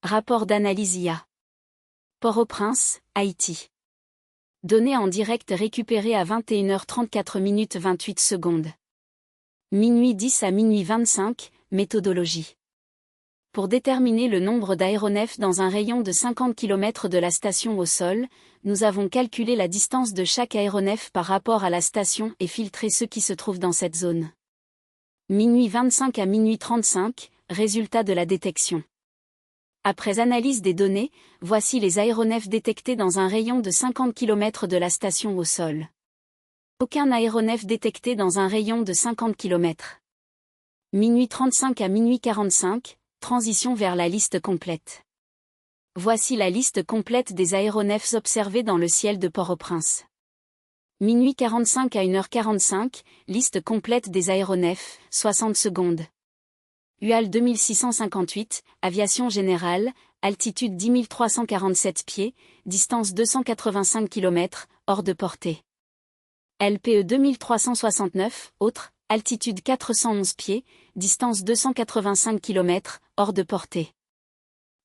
Rapport d'analyse IA. Port-au-Prince, Haïti. Données en direct récupérées à 21h34 minutes 28 secondes. Minuit 10 à minuit 25, méthodologie. Pour déterminer le nombre d'aéronefs dans un rayon de 50 km de la station au sol, nous avons calculé la distance de chaque aéronef par rapport à la station et filtré ceux qui se trouvent dans cette zone. Minuit 25 à minuit 35, résultat de la détection. Après analyse des données, voici les aéronefs détectés dans un rayon de 50 km de la station au sol. Aucun aéronef détecté dans un rayon de 50 km. Minuit 35 à minuit 45, transition vers la liste complète. Voici la liste complète des aéronefs observés dans le ciel de Port-au-Prince. Minuit 45 à 1h45, liste complète des aéronefs, 60 secondes. UAL 2658, aviation générale, altitude 10 347 pieds, distance 285 km, hors de portée. LPE 2369, autre, altitude 411 pieds, distance 285 km, hors de portée.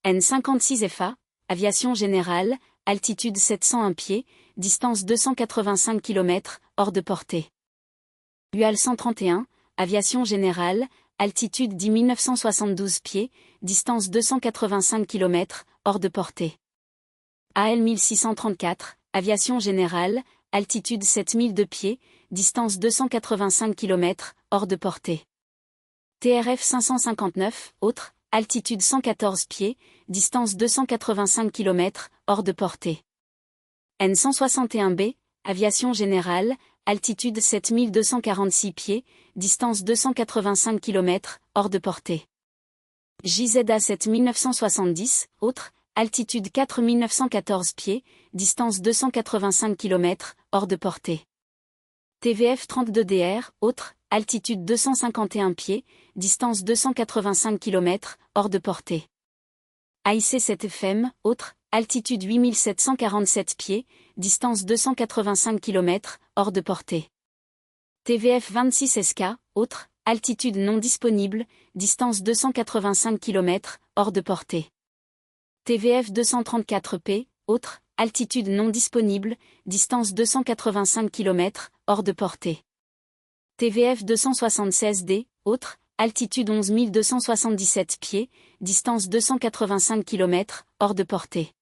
N56FA, aviation générale, altitude 701 pieds, distance 285 km, hors de portée. UAL 131, aviation générale, altitude 10 972 pieds, distance 285 km, hors de portée. AL 1634, aviation générale, altitude 7002 pieds, distance 285 km, hors de portée. TRF 559, autre, altitude 114 pieds, distance 285 km, hors de portée. N161B, aviation générale, altitude 7246 pieds, distance 285 km, hors de portée. JZA 7970, autre, altitude 4914 pieds, distance 285 km, hors de portée. TVF 32DR, autre, altitude 251 pieds, distance 285 km, hors de portée. AIC 7FM, autre, altitude 8747 pieds, distance 285 km, hors de portée. TVF 26SK, autre, altitude non disponible, distance 285 km, hors de portée. TVF 234P, autre, altitude non disponible, distance 285 km, hors de portée. TVF 276D, autre, altitude 11 277 pieds, distance 285 km, hors de portée.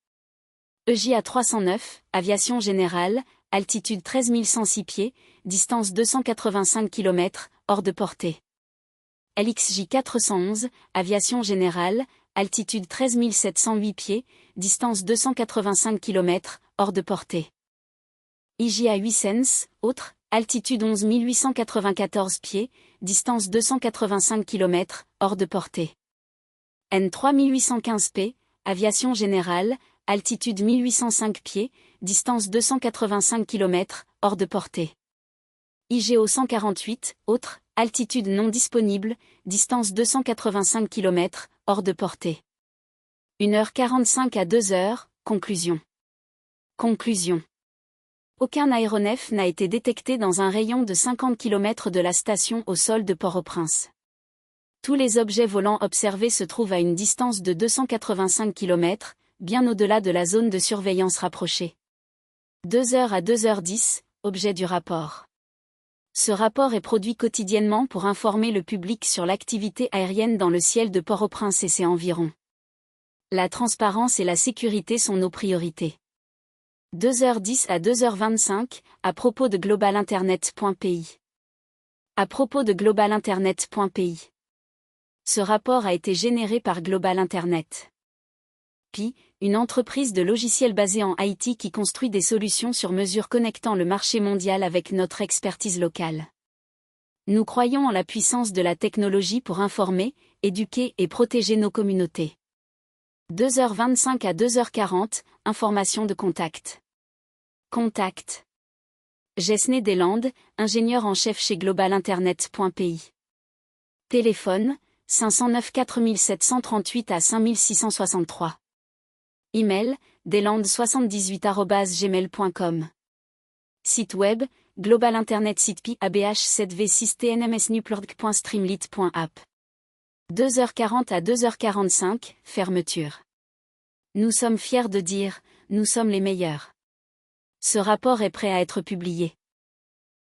EJA 309, aviation générale, altitude 13 106 pieds, distance 285 km, hors de portée. LXJ 411, aviation générale, altitude 13 708 pieds, distance 285 km, hors de portée. IJA 8 Sense, autre, altitude 11 894 pieds, distance 285 km, hors de portée. N3815P, aviation générale, altitude 1805 pieds, distance 285 km, hors de portée. IGO 148, autre, altitude non disponible, distance 285 km, hors de portée. 1h45 à 2h, conclusion. Conclusion. Aucun aéronef n'a été détecté dans un rayon de 50 km de la station au sol de Port-au-Prince. Tous les objets volants observés se trouvent à une distance de 285 km, bien au-delà de la zone de surveillance rapprochée. 2h à 2h10, objet du rapport. Ce rapport est produit quotidiennement pour informer le public sur l'activité aérienne dans le ciel de Port-au-Prince et ses environs. La transparence et la sécurité sont nos priorités. 2h10 à 2h25, à propos de globalinternet.pi. À propos de globalinternet.pi. Ce rapport a été généré par Global Internet. Pi, une entreprise de logiciels basée en Haïti qui construit des solutions sur mesure connectant le marché mondial avec notre expertise locale. Nous croyons en la puissance de la technologie pour informer, éduquer et protéger nos communautés. 2h25 à 2h40, information de contact. Contact. Jesné Deslandes, ingénieur en chef chez globalinternet.pi. Téléphone, 509 4738 à 5663. Email, deslandes78@gmail.com. Site web, Global Internet Site Pi ABH7V6TNMSNuplorg.streamlit.app. 2h40 à 2h45, fermeture. Nous sommes fiers de dire, nous sommes les meilleurs. Ce rapport est prêt à être publié.